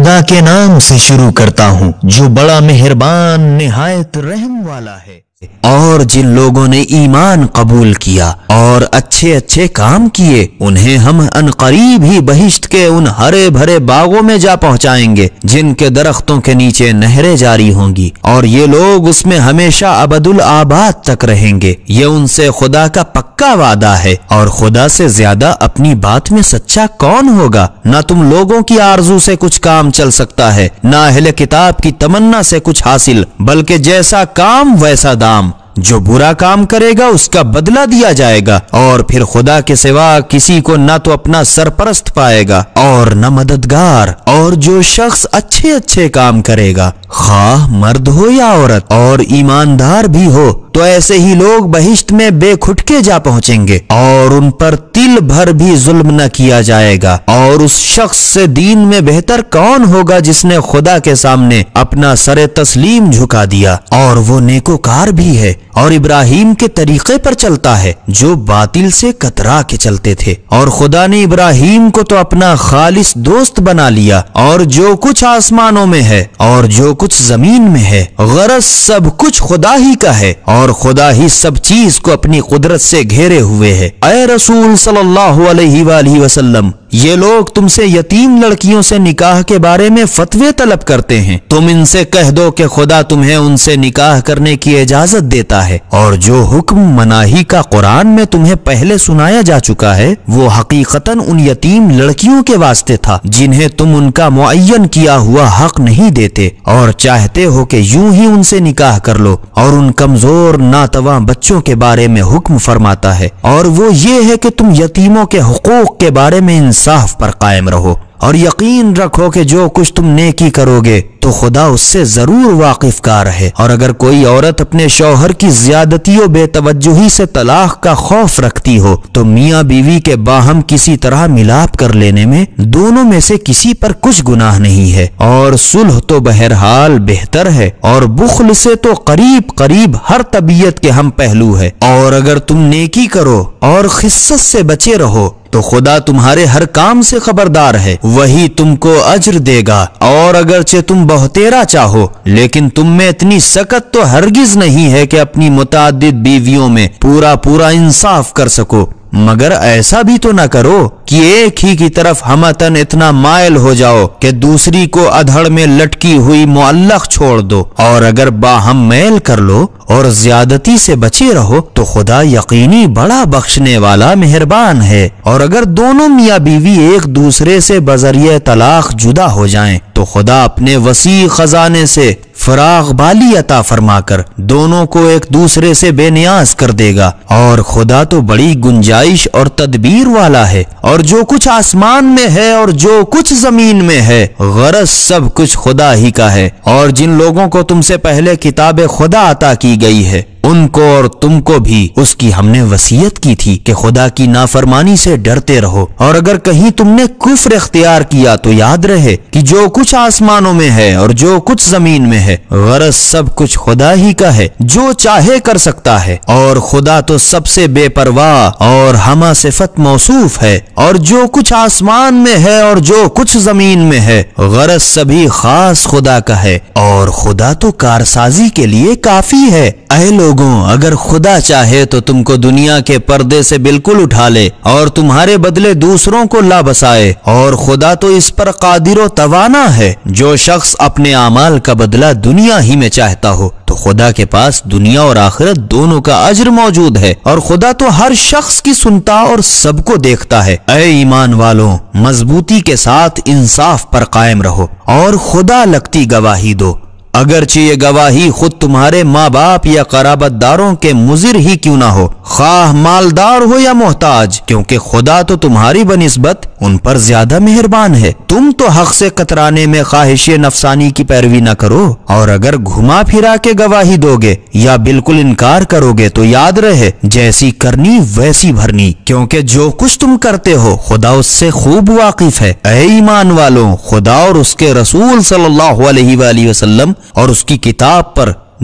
خدا کے نام سے شروع کرتا ہوں جو بڑا مہربان نہایت رحم والا ہے۔ اور جن لوگوں نے ایمان قبول کیا اور اچھے اچھے کام کیے انہیں ہم عنقریب ہی بہشت کے ان ہرے بھرے باغوں میں جا پہنچائیں گے جن کے درختوں کے نیچے نہریں جاری ہوں گی، اور یہ لوگ اس میں ہمیشہ ابد الآباد تک رہیں گے۔ یہ ان سے خدا کا پکا وعدہ ہے، اور خدا سے زیادہ اپنی بات میں سچا کون ہوگا؟ نہ تم لوگوں کی آرزو سے کچھ کام چل سکتا ہے، نہ اہل کتاب کی تمنا سے کچھ حاصل، بلکہ جیسا کام ویسا دام۔ جو برا کام کرے گا اس کا بدلہ دیا جائے گا، اور پھر خدا کے سوا کسی کو نہ تو اپنا سرپرست پائے گا اور نہ مددگار۔ اور جو شخص اچھے اچھے کام کرے گا، خواہ مرد ہو یا عورت، اور ایماندار بھی ہو، تو ایسے ہی لوگ بہشت میں بے کھٹکے جا پہنچیں گے، اور ان پر تل بھر بھی ظلم نہ کیا جائے گا۔ اور اس شخص سے دین میں بہتر کون ہوگا جس نے خدا کے سامنے اپنا سر تسلیم جھکا دیا، اور وہ نیکوکار بھی ہے اور ابراہیم کے طریقے پر چلتا ہے جو باطل سے کترا کے چلتے تھے۔ اور خدا نے ابراہیم کو تو اپنا خالص دوست بنا لیا، اور جو کچھ آسمانوں میں ہے اور جو کچھ زمین میں ہے، غرض سب کچھ خدا ہی کا ہے، اور خدا ہی سب چیز کو اپنی قدرت سے گھیرے ہوئے ہے۔ اے رسول صلی اللہ علیہ وآلہ وسلم، یہ لوگ تم سے یتیم لڑکیوں سے نکاح کے بارے میں فتوے طلب کرتے ہیں، تم ان سے کہہ دو کہ خدا تمہیں ان سے نکاح کرنے کی اجازت دیتا ہے، اور جو حکم مناہی کا قرآن میں تمہیں پہلے سنایا جا چکا ہے وہ حقیقتاً ان یتیم لڑکیوں کے واسطے تھا جنہیں تم ان کا معین کیا ہوا حق نہیں دیتے، اور چاہتے ہو کہ یوں ہی ان سے نکاح کر لو۔ اور ان کمزور ناتواں بچوں کے بارے میں حکم فرماتا ہے، اور وہ یہ ہے کہ تم یتیموں کے حقوق کے بارے میں انصاف پر قائم رہو، اور یقین رکھو کہ جو کچھ تم نیکی کرو گے تو خدا اس سے ضرور واقف کار ہے۔ اور اگر کوئی عورت اپنے شوہر کی زیادتی و بے توجہی سے طلاق کا خوف رکھتی ہو تو میاں بیوی کے باہم کسی طرح ملاپ کر لینے میں دونوں میں سے کسی پر کچھ گناہ نہیں ہے، اور صلح تو بہرحال بہتر ہے، اور بخل سے تو قریب قریب ہر طبیعت کے ہم پہلو ہے۔ اور اگر تم نیکی کرو اور خست سے بچے رہو تو خدا تمہارے ہر کام سے خبردار ہے، وہی تم کو اجر دے گا۔ اور اگرچہ تم بہتیرا چاہو لیکن تم میں اتنی سکت تو ہرگز نہیں ہے کہ اپنی متعدد بیویوں میں پورا انصاف کر سکو، مگر ایسا بھی تو نہ کرو کہ ایک ہی کی طرف ہمتن اتنا مائل ہو جاؤ کہ دوسری کو ادھڑ میں لٹکی ہوئی معلق چھوڑ دو۔ اور اگر باہم میل کر لو اور زیادتی سے بچے رہو تو خدا یقینی بڑا بخشنے والا مہربان ہے۔ اور اگر دونوں میاں بیوی ایک دوسرے سے بذریعہ طلاق جدا ہو جائیں تو خدا اپنے وسیع خزانے سے فراغ بالی عطا فرما کر دونوں کو ایک دوسرے سے بے نیاز کر دے گا، اور خدا تو بڑی گنجائش اور تدبیر والا ہے۔ اور جو کچھ آسمان میں ہے اور جو کچھ زمین میں ہے، غرض سب کچھ خدا ہی کا ہے۔ اور جن لوگوں کو تم سے پہلے کتاب خدا عطا کی گئی ہے ان کو اور تم کو بھی اس کی ہم نے وصیت کی تھی کہ خدا کی نافرمانی سے ڈرتے رہو، اور اگر کہیں تم نے کفر اختیار کیا تو یاد رہے کہ جو کچھ آسمانوں میں ہے اور جو کچھ زمین میں ہے، غرض سب کچھ خدا ہی کا ہے، جو چاہے کر سکتا ہے، اور خدا تو سب سے بے پرواہ اور ہمہ صفت موصوف ہے۔ اور جو کچھ آسمان میں ہے اور جو کچھ زمین میں ہے، غرض سبھی خاص خدا کا ہے، اور خدا تو کارسازی کے لیے کافی ہے۔ اے لوگوں، اگر خدا چاہے تو تم کو دنیا کے پردے سے بالکل اٹھا لے اور تمہارے بدلے دوسروں کو لا بسائے، اور خدا تو اس پر قادر و توانا ہے۔ جو شخص اپنے اعمال کا بدلہ دنیا ہی میں چاہتا ہو تو خدا کے پاس دنیا اور آخرت دونوں کا اجر موجود ہے، اور خدا تو ہر شخص کی سنتا اور سب کو دیکھتا ہے۔ اے ایمان والوں، مضبوطی کے ساتھ انصاف پر قائم رہو اور خدا لگتی گواہی دو، اگرچہ یہ گواہی خود تمہارے ماں باپ یا قرابت داروں کے مضر ہی کیوں نہ ہو، خواہ مالدار ہو یا محتاج، کیونکہ خدا تو تمہاری بنسبت ان پر زیادہ مہربان ہے۔ تم تو حق سے کترانے میں خواہش نفسانی کی پیروی نہ کرو، اور اگر گھما پھرا کے گواہی دو گے یا بالکل انکار کرو گے تو یاد رہے جیسی کرنی ویسی بھرنی، کیونکہ جو کچھ تم کرتے ہو خدا اس سے خوب واقف ہے۔ اے ایمان والوں، خدا اور اس کے رسول صلی اللہ علیہ وآلہ وسلم اور اس کی کتاب پر